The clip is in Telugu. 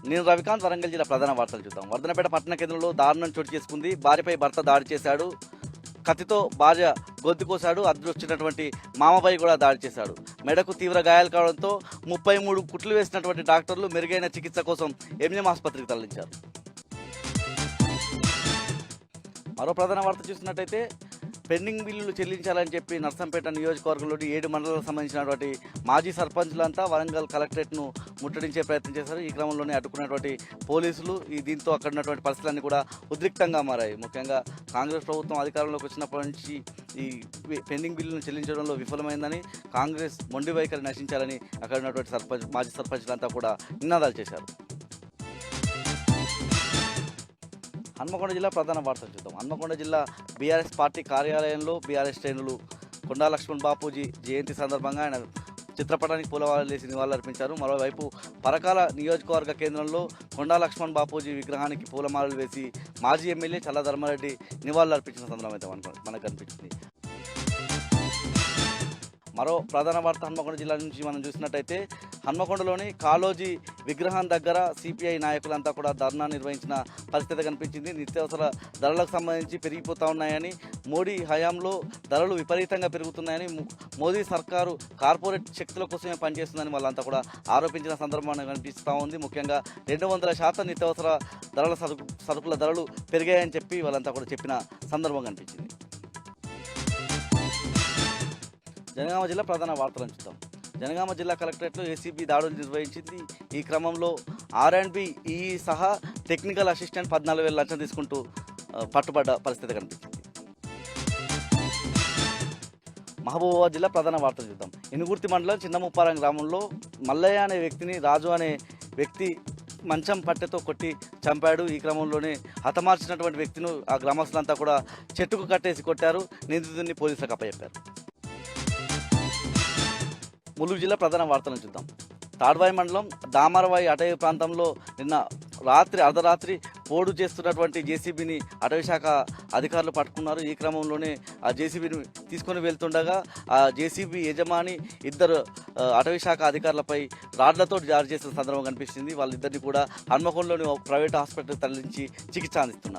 నేను రవికాంత్, వరంగల్ జిల్లా ప్రధాన వార్తలు చూద్దాం. వర్ధనపేట పట్టణ కేంద్రంలో దారుణం చోటు చేసుకుంది. భార్యపై భర్త దాడి చేశాడు. కత్తితో భార్య గొంతు కోశాడు. అదృష్టొచ్చినటువంటి మామపై కూడా దాడి చేశాడు. మెడకు తీవ్ర గాయాలు కావడంతో 33 కుట్లు వేసినటువంటి డాక్టర్లు మెరుగైన చికిత్స కోసం ఎంజిఎం ఆసుపత్రికి తరలించారు. మరో ప్రధాన వార్త చూసినట్టయితే పెండింగ్ బిల్లులు చెల్లించాలని చెప్పి నర్సంపేట నియోజకవర్గంలోని 7 మండలాలకు సంబంధించినటువంటి మాజీ సర్పంచ్లంతా వరంగల్ కలెక్టరేట్ను ముట్టడించే ప్రయత్నం చేశారు. ఈ క్రమంలోనే అడ్డుకున్నటువంటి పోలీసులు దీంతో అక్కడ ఉన్నటువంటి పరిస్థితులన్నీ కూడా ఉద్రిక్తంగా మారాయి. ముఖ్యంగా కాంగ్రెస్ ప్రభుత్వం అధికారంలోకి వచ్చినప్పటి నుంచి ఈ పెండింగ్ బిల్లులను చెల్లించడంలో విఫలమైందని, కాంగ్రెస్ మొండి వైఖరి నశించాలని అక్కడ ఉన్నటువంటి మాజీ సర్పంచ్లంతా కూడా నినాదాలు చేశారు. హన్మకొండ జిల్లా ప్రధాన వార్తలు చూద్దాం. హన్మకొండ జిల్లా బీఆర్ఎస్ పార్టీ కార్యాలయంలో బీఆర్ఎస్ శ్రేణులు కొండా లక్ష్మణ్ బాపూజీ జయంతి సందర్భంగా ఆయన చిత్రపటానికి పూలమాలలు వేసి నివాళులర్పించారు. మరోవైపు పరకాల నియోజకవర్గ కేంద్రంలో కొండా లక్ష్మణ్ బాపూజీ విగ్రహానికి పూలమాలలు వేసి మాజీ ఎమ్మెల్యే చల్లా ధర్మారెడ్డి నివాళులర్పించిన సందర్భం అయితే మనకు కనిపించింది. మరో ప్రధాన వార్త హన్మకొండ జిల్లా నుంచి మనం చూసినట్టయితే హన్మకొండలోని కాళోజీ విగ్రహం దగ్గర సిపిఐ నాయకులంతా కూడా ధర్నా నిర్వహించిన పరిస్థితి కనిపించింది. నిత్యావసర ధరలకు సంబంధించి పెరిగిపోతూ ఉన్నాయని, మోడీ హయాంలో ధరలు విపరీతంగా పెరుగుతున్నాయని, మోదీ సర్కారు కార్పొరేట్ శక్తుల కోసమే పనిచేస్తుందని వాళ్ళంతా కూడా ఆరోపించిన సందర్భం కనిపిస్తూ ఉంది. ముఖ్యంగా 200% నిత్యావసర సరుకుల ధరలు పెరిగాయని చెప్పి వాళ్ళంతా కూడా చెప్పిన సందర్భం కనిపించింది. జనగామ జిల్లా ప్రధాన వార్తలను చూద్దాం. జనగామ జిల్లా కలెక్టరేట్లో ఏసీబీ దాడులు నిర్వహించింది. ఈ క్రమంలో R&B ఈఈ సహా టెక్నికల్ అసిస్టెంట్ 14,000 లంచం తీసుకుంటూ పట్టుబడ్డ పరిస్థితి కనిపించింది. మహబూబాబాద్ జిల్లా ప్రధాన వార్తలు చూద్దాం. ఇనుగుర్తి మండలం చిన్నముప్పారం గ్రామంలో మల్లయ్య అనే వ్యక్తిని రాజు అనే వ్యక్తి మంచం పట్టెతో కొట్టి చంపాడు. ఈ క్రమంలోనే హతమార్చినటువంటి వ్యక్తిని ఆ గ్రామస్తులంతా కూడా చెట్టుకు కట్టేసి కొట్టారు. నిందితుడిని పోలీసులకు అప్పచెప్పారు. ములుగు జిల్లా ప్రధాన వార్తలను చూద్దాం. తాడ్వాయి మండలం దామరవాయి అటవీ ప్రాంతంలో నిన్న అర్ధరాత్రి పోడు చేస్తున్నటువంటి జేసీబీని అటవీశాఖ అధికారులు పట్టుకున్నారు. ఈ క్రమంలోనే ఆ జేసీబీని తీసుకొని వెళ్తుండగా ఆ జేసీబీ యజమాని ఇద్దరు అటవీశాఖ అధికారులపై రాడ్లతో జారీ చేసిన సందర్భం కనిపిస్తుంది. వాళ్ళిద్దరిని కూడా హన్మకొండలోని ప్రైవేట్ హాస్పిటల్కి తరలించి చికిత్స అందిస్తున్నారు.